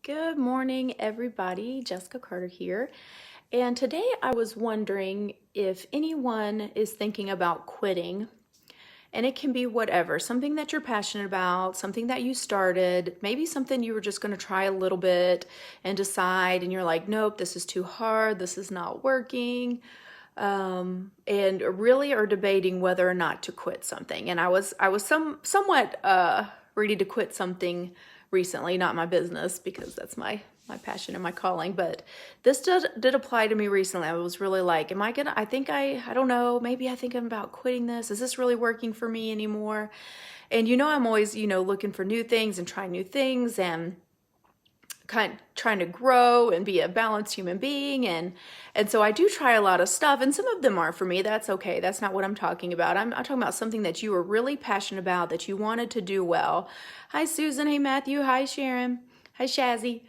Good morning, everybody. Jessica Carter here. And today I was wondering if anyone is thinking about quitting. And it can be whatever, something that you're passionate about, something that you started, maybe something you were just going to try a little bit and decide, and you're like, nope, this is too hard, this is not working. And really are debating whether or not to quit something. And I was somewhat ready to quit something recently, not my business, because that's my passion and my calling, but this did apply to me recently. I was really like, am I gonna, I don't know, maybe I think I'm about quitting this. Is this really working for me anymore? And I'm always, looking for new things and trying new things and kind of trying to grow and be a balanced human being. And so I do try a lot of stuff, and some of them aren't for me. That's okay. That's not what I'm talking about. I'm talking about something that you were really passionate about, that you wanted to do well. Hi, Susan. Hey, Matthew. Hi, Sharon. Hi, Shazzy.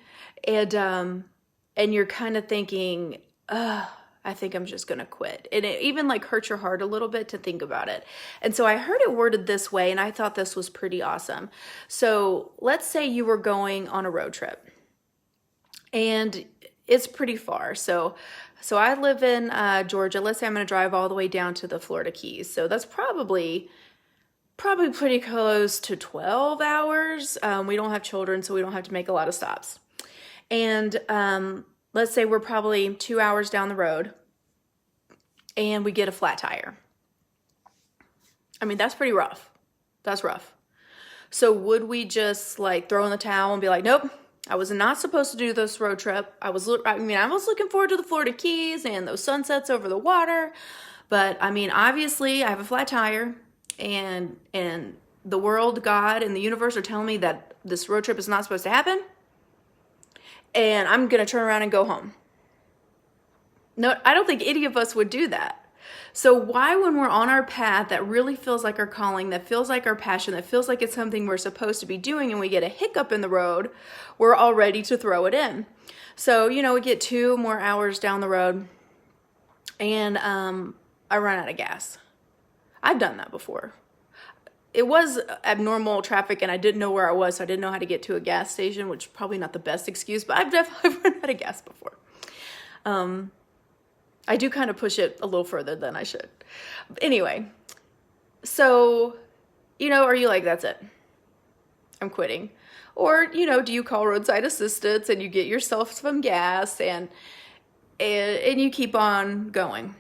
And you're kind of thinking, I think I'm just going to quit. And it even like hurts your heart a little bit to think about it. And so I heard it worded this way, and I thought this was pretty awesome. So let's say you were going on a road trip, and it's pretty far. So I live in Georgia. Let's say I'm going to drive all the way down to the Florida Keys. So that's probably pretty close to 12 hours. We don't have children, so we don't have to make a lot of stops. And let's say we're probably 2 hours down the road and we get a flat tire. I mean, that's pretty rough. That's rough. So would we just like throw in the towel and be like, nope, I was not supposed to do this road trip. I was looking forward to the Florida Keys and those sunsets over the water. But I mean, obviously I have a flat tire, and the world, God, and the universe are telling me that this road trip is not supposed to happen. And I'm going to turn around and go home. No, I don't think any of us would do that. So why, when we're on our path that really feels like our calling, that feels like our passion, that feels like it's something we're supposed to be doing, and we get a hiccup in the road, we're all ready to throw it in. So, we get 2 more hours down the road, and I run out of gas. I've done that before. It was abnormal traffic and I didn't know where I was, so I didn't know how to get to a gas station, which is probably not the best excuse, but I've definitely run out of gas before. I do kind of push it a little further than I should. Anyway, so, are you like, that's it, I'm quitting? Or, do you call roadside assistance and you get yourself some gas and you keep on going?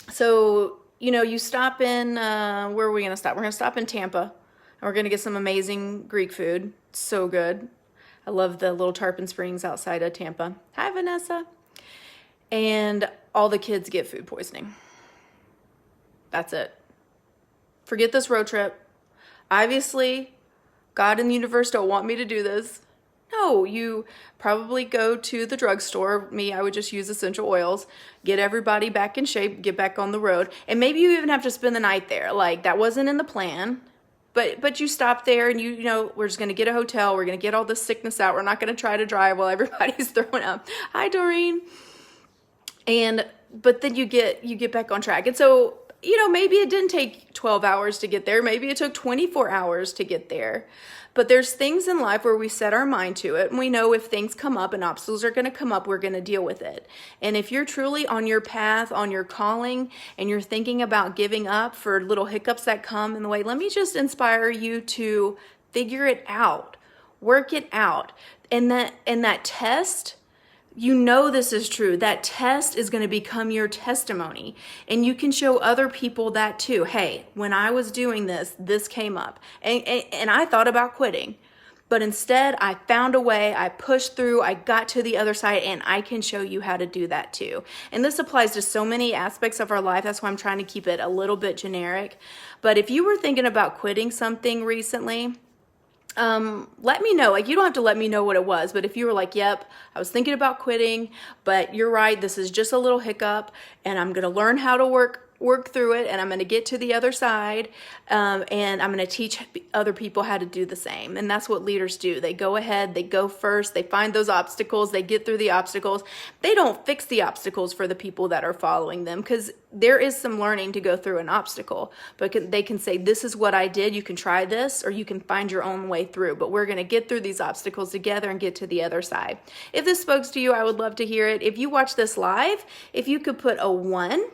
So, you stop in, where are we going to stop? We're going to stop in Tampa, and we're going to get some amazing Greek food. So good. I love the little Tarpon Springs outside of Tampa. Hi, Vanessa. And all the kids get food poisoning. That's it. Forget this road trip. Obviously, God and the universe don't want me to do this. No, you probably go to the drugstore. Me, I would just use essential oils, get everybody back in shape, get back on the road. And maybe you even have to spend the night there. Like, that wasn't in the plan. But you stop there and we're just going to get a hotel. We're going to get all this sickness out. We're not going to try to drive while everybody's throwing up. Hi, Doreen. But then you get back on track. And so, maybe it didn't take 12 hours to get there. Maybe it took 24 hours to get there. But there's things in life where we set our mind to it, and we know if things come up and obstacles are going to come up, we're going to deal with it. And if you're truly on your path, on your calling, and you're thinking about giving up for little hiccups that come in the way, let me just inspire you to figure it out, work it out. And that test, this is true. That test is going to become your testimony, and you can show other people that too. Hey, when I was doing this came up, and I thought about quitting, but instead I found a way, I pushed through, I got to the other side, and I can show you how to do that too. And this applies to so many aspects of our life. That's why I'm trying to keep it a little bit generic. But if you were thinking about quitting something recently, let me know. Like, you don't have to let me know what it was, but if you were like, yep, I was thinking about quitting, but you're right, this is just a little hiccup, and I'm going to learn how to work work through it and I'm going to get to the other side, and I'm going to teach other people how to do the same. And that's what leaders do. They go ahead, they go first, they find those obstacles, they get through the obstacles. They don't fix the obstacles for the people that are following them, because there is some learning to go through an obstacle, but they can say, this is what I did, you can try this, or you can find your own way through, but we're going to get through these obstacles together and get to the other side. If this spoke to you, I would love to hear it. If you watch this live, if you could put a 1.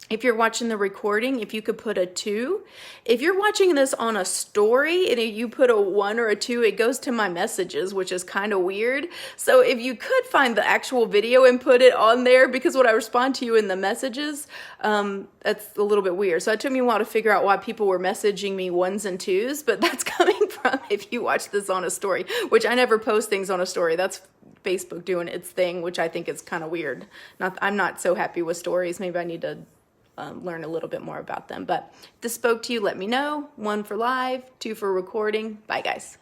If you're watching the recording, if you could put a 2. If you're watching this on a story and you put a 1 or a 2, it goes to my messages, which is kind of weird. So if you could find the actual video and put it on there, because when I respond to you in the messages, that's a little bit weird. So it took me a while to figure out why people were messaging me 1s and 2s, but that's coming from if you watch this on a story, which I never post things on a story. That's Facebook doing its thing, which I think is kind of weird. I'm not so happy with stories. Maybe I need to learn a little bit more about them. But if this spoke to you, let me know. 1 for live, 2 for recording. Bye, guys.